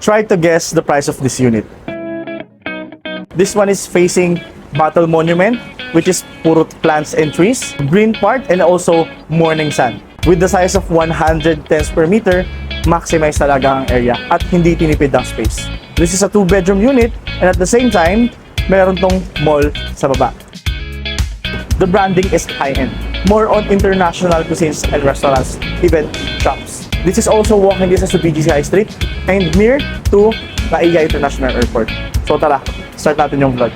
try to guess the price of this unit. This one is facing Battle Monument, which is puro plants and trees, green part, and also morning sun. With the size of 100 tens per meter, maximize talaga ang area at hindi tinipid ang space. This is a 2-bedroom unit, and at the same time, meron tong mall sa baba. The branding is high-end, more on international cuisines and restaurants, even shops. This is also walking distance to BGC High Street and near to NAIA International Airport. So tara, start natin yung vlog.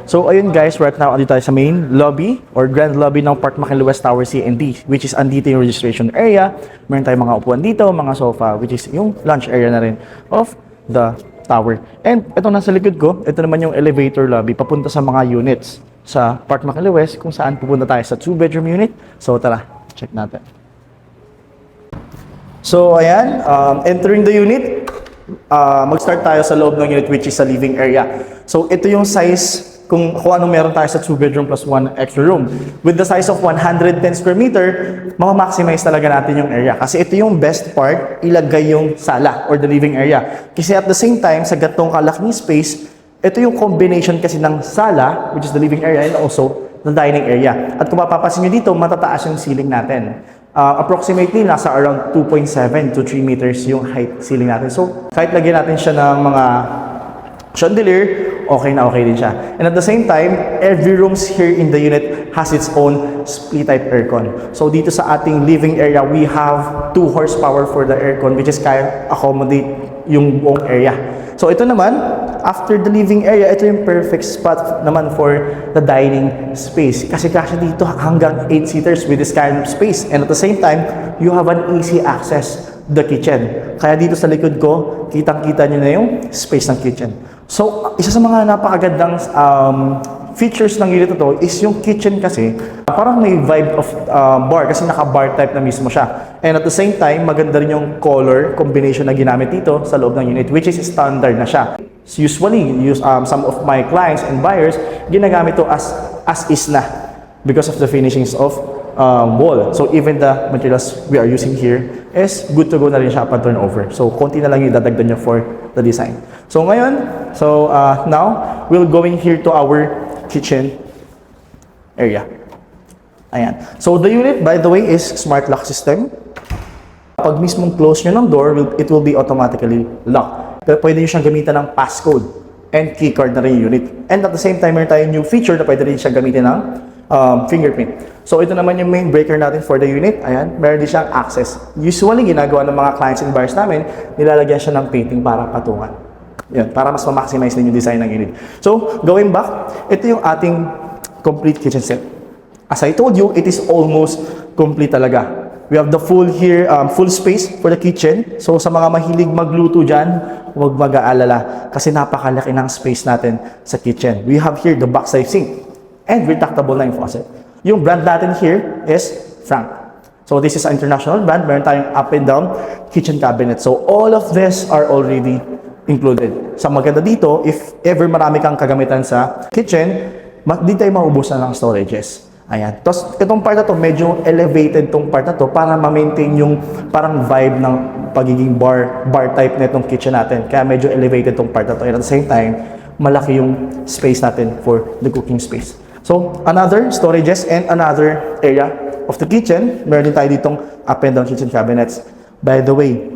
So ayun guys, right now andito tayo sa main lobby or grand lobby ng Park McKinley West Tower C&D, which is andito yung registration area. Meron tayong mga upuan dito, mga sofa, which is yung lunch area na rin of the tower. And ito nasa likod ko, ito naman yung elevator lobby papunta sa mga units sa Park McKinley West kung saan pupunta tayo sa 2-bedroom unit. So tara, check natin. So ayan, entering the unit, mag-start tayo sa loob ng unit which is sa living area. So ito yung size kung anong meron tayo sa 2-bedroom plus 1 extra room. With the size of 110 square meter, maximize talaga natin yung area. Kasi ito yung best part, ilagay yung sala or the living area. Kasi at the same time, sa gatong kalaking space, ito yung combination kasi ng sala, which is the living area, and also the dining area. At kung mapapansin nyo dito, matataas yung ceiling natin. Approximately, nasa around 2.7 to 3 meters yung height ceiling natin. So, kahit lagyan natin siya ng mga chandelier, okay na okay din siya. And at the same time, every rooms here in the unit has its own split type aircon. So dito sa ating living area, we have 2 horsepower for the aircon, which is kaya accommodate yung buong area. So ito naman, after the living area, ito yung perfect spot naman for the dining space. Kasi dito hanggang 8 seaters with this kind of space. And at the same time, you have an easy access the kitchen. Kaya dito sa likod ko, kitang-kita nyo na yung space ng kitchen. So, isa sa mga napakagandang features ng unit ito is yung kitchen kasi parang may vibe of bar kasi naka-bar type na mismo siya. And at the same time, maganda rin yung color combination na ginamit dito sa loob ng unit, which is standard na siya. So, usually, some of my clients and buyers, ginagamit to as is na because of the finishings of wall. So even the materials we are using here is good to go na rin siya upon turnover. So konti na lang yung dadagdag nyo for the design. So ngayon, now we'll going here to our kitchen area. Ayan. So the unit, by the way, is smart lock system. Pag mismong close nyo ng door, it will be automatically locked. Pero pwede nyo siyang gamitan ng passcode and keycard na rin yung unit. And at the same time, meron tayong new feature na pwede rin siyang gamitin ng fingerprint. So ito naman yung main breaker natin for the unit. Ayan, meron din siyang access. Usually, ginagawa ng mga clients and buyers namin, nilalagyan siya ng painting para patungan. Yan, para mas ma-maximize din yung design ng unit. So, going back, ito yung ating complete kitchen set. As I told you, it is almost complete talaga. We have the full here, full space for the kitchen. So, sa mga mahilig magluto dyan, huwag mag-aalala kasi napakalaki ng space natin sa kitchen. We have here the backside sink and retractable na yung faucet. Yung brand natin here is Frank. So this is an international brand. Meron tayong up and down kitchen cabinet. So all of this are already included. Sa maganda dito, if ever marami kang kagamitan sa kitchen, di tayo maubusan ng storages. Ayan. Tapos itong part na to, medyo elevated tong part na to para ma-maintain yung parang vibe ng pagiging bar type na itong kitchen natin. Kaya medyo elevated tong part na to. And at the same time, malaki yung space natin for the cooking space. So, another storages and another area of the kitchen. Meron din tayo ditong up and down kitchen cabinets. By the way,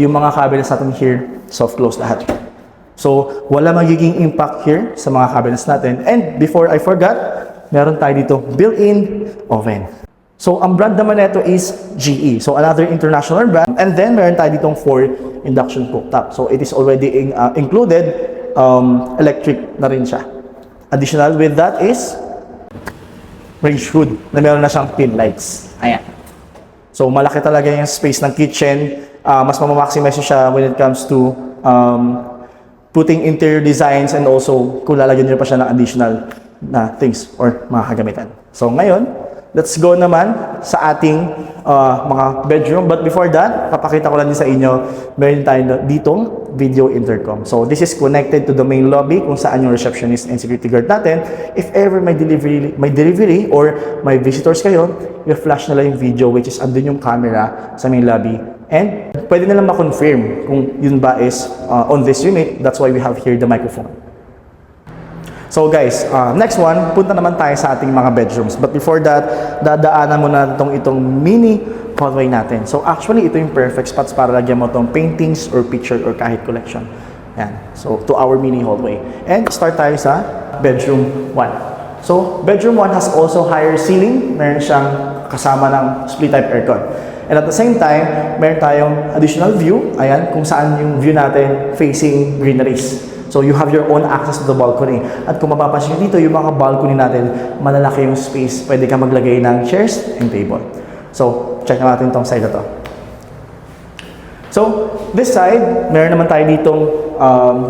yung mga cabinets natin here, soft close lahat. So, wala magiging impact here sa mga cabinets natin. And before I forgot, meron tayo dito built-in oven. So, ang brand naman nito is GE. So, another international brand. And then, meron tayo ditong 4 induction cooktop. So, it is already included electric na rin siya. Additional with that is range hood na meron na siyang pin lights. Ayan. So, malaki talaga yung space ng kitchen. Mas mamaximize siya when it comes to putting interior designs, and also kung lalagyan nyo pa siya ng additional na things or mga kagamitan. So ngayon, let's go naman sa ating mga bedroom. But before that, papakita ko lang din sa inyo, meron tayo ditong video intercom. So this is connected to the main lobby kung saan yung receptionist and security guard natin. If ever may delivery or may visitors kayo, i-flash na lang yung video, which is andun yung camera sa main lobby. And pwede na lang ma-confirm kung yun ba is on this unit. That's why we have here the microphone. So guys, next one, punta naman tayo sa ating mga bedrooms. But before that, dadaanan mo na itong mini hallway natin. So actually, ito yung perfect spots para lagyan mo itong paintings or picture or kahit collection. Yan. So to our mini hallway. And start tayo sa bedroom 1. So bedroom 1 has also higher ceiling. Meron siyang kasama ng split type aircon. And at the same time, meron tayong additional view. Ayan, kung saan yung view natin facing greeneries. So you have your own access to the balcony. At kung mapapansin nyo dito, yung mga balcony natin, malalaki yung space. Pwede ka maglagay ng chairs and table. So, check natin itong side na to. So, this side, meron naman tayo ditong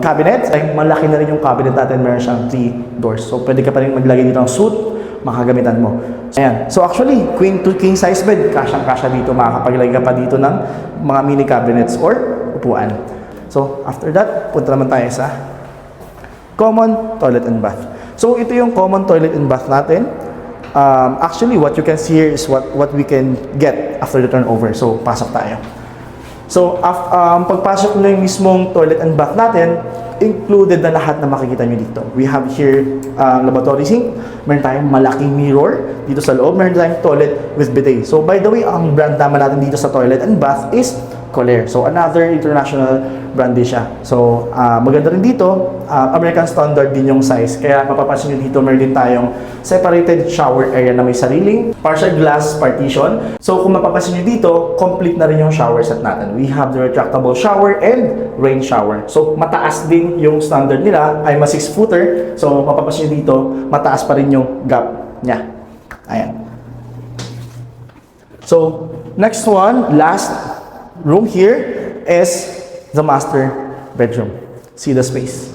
cabinet. Ay, malaki na rin yung cabinet natin. Meron siyang 3 doors. So, pwede ka pa rin maglagay dito ng suit, makagamitan mo. Ayan. So, actually, queen to king size bed, kasyang-kasya dito. Makakapaglagay ka pa dito ng mga mini cabinets or upuan. So, after that, punta naman tayo sa common toilet and bath. So, ito yung common toilet and bath natin. Actually, what you can see here is what we can get after the turnover. So, pasok tayo. So, pagpasok nyo yung mismong toilet and bath natin, included na lahat na makikita nyo dito. We have here laboratory sink. Meron tayong malaking mirror dito sa loob. Meron tayong toilet with bidet. So, by the way, ang brand naman natin dito sa toilet and bath is Kohler. So, another international brand din siya. So, maganda rin dito. American standard din yung size. Kaya mapapansin nyo dito, meron din tayong separated shower area na may sariling partial glass partition. So, kung mapapansin nyo dito, complete na rin yung shower set natin. We have the retractable shower and rain shower. So, mataas din yung standard nila. Ay, 6-footer. So, mapapansin nyo dito, mataas pa rin yung gap niya. Ayan. So, next one, last room here is the master bedroom. See the space.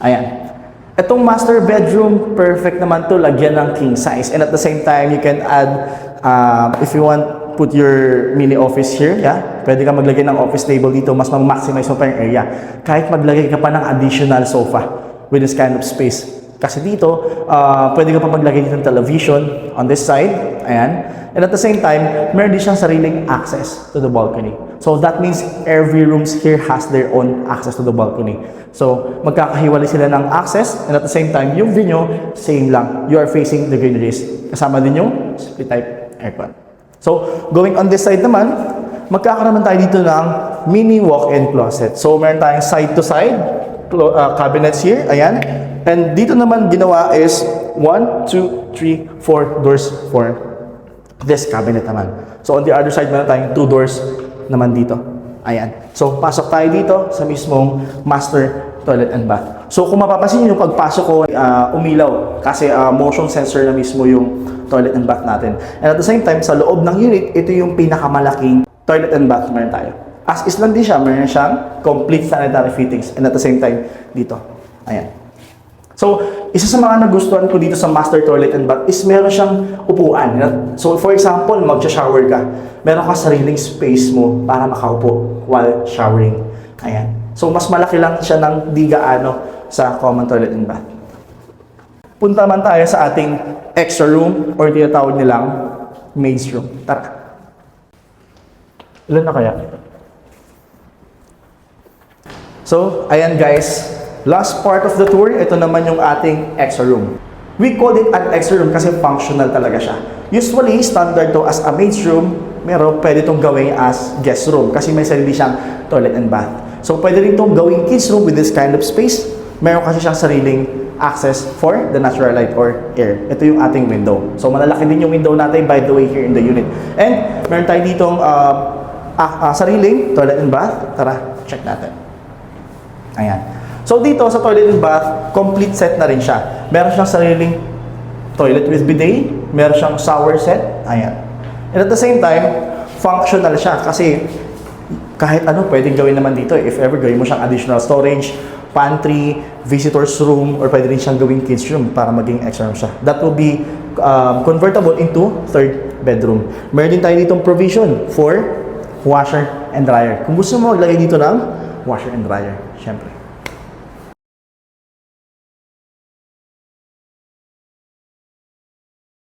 Ayan. Itong master bedroom, perfect naman to lagyan ng king size. And at the same time, you can add, if you want, put your mini office here. Yeah? Pwede ka maglagay ng office table dito. Mas ma-maximize mo pa yung area. Kahit maglagay ka pa ng additional sofa with this kind of space. Kasi dito, pwede ka pa maglagay dito ng television on this side. Ayan. And at the same time, meron din siyang sariling access to the balcony. So that means every rooms here has their own access to the balcony. So magkakahiwalay sila ng access, and at the same time, yung view nyo, same lang. You are facing the greeneries. Kasama din yung split type aircon. So going on this side naman, magkakaroon tayo dito ng mini walk-in closet. So meron tayong side-to-side cabinets here. Ayan. And dito naman ginawa is 1, 2, 3, 4 doors for this cabinet naman. So on the other side, meron tayong 2 doors naman dito. Ayan. So pasok tayo dito sa mismong master toilet and bath. So kung mapapansin niyo, pagpasok ko, umilaw kasi motion sensor na mismo yung toilet and bath natin. And at the same time, sa loob ng unit, ito yung pinakamalaking toilet and bath meron tayo. As is lang din siya, meron siyang complete sanitary fittings. And at the same time, dito. Ayan. So, isa sa mga nagustuhan ko dito sa master toilet and bath is meron siyang upuan. So, for example, mag-shower ka. Meron ka sariling space mo para makaupo while showering. Ayan. So, mas malaki lang siya ng di gaano sa common toilet and bath. Punta man tayo sa ating extra room or tinatawag nilang maid's room. Tara. Ilan na kaya? So, ayan guys. Last part of the tour, ito naman yung ating extra room. We call it an extra room kasi functional talaga siya. Usually, standard to as a maid's room, pero pwede itong gawin as guest room kasi may sarili siyang toilet and bath. So, pwede rin itong gawing kids room with this kind of space. Meron kasi siyang sariling access for the natural light or air. Ito yung ating window. So, malalaki din yung window natin by the way here in the unit. And, meron tayo ditong sariling toilet and bath. Tara, check natin. Ayan. So dito sa toilet and bath, complete set na rin siya. Meron siyang sariling toilet with bidet, meron siyang shower set, ayan. And at the same time, functional siya kasi kahit ano pwedeng gawin naman dito. If ever gawin mo siyang additional storage pantry, visitor's room, or pwede rin siyang gawing kids room para maging extra room siya. That will be convertible into third bedroom. Meron din tayo ditong provision for washer and dryer. Kung gusto mo maglagay dito ng washer and dryer, syempre.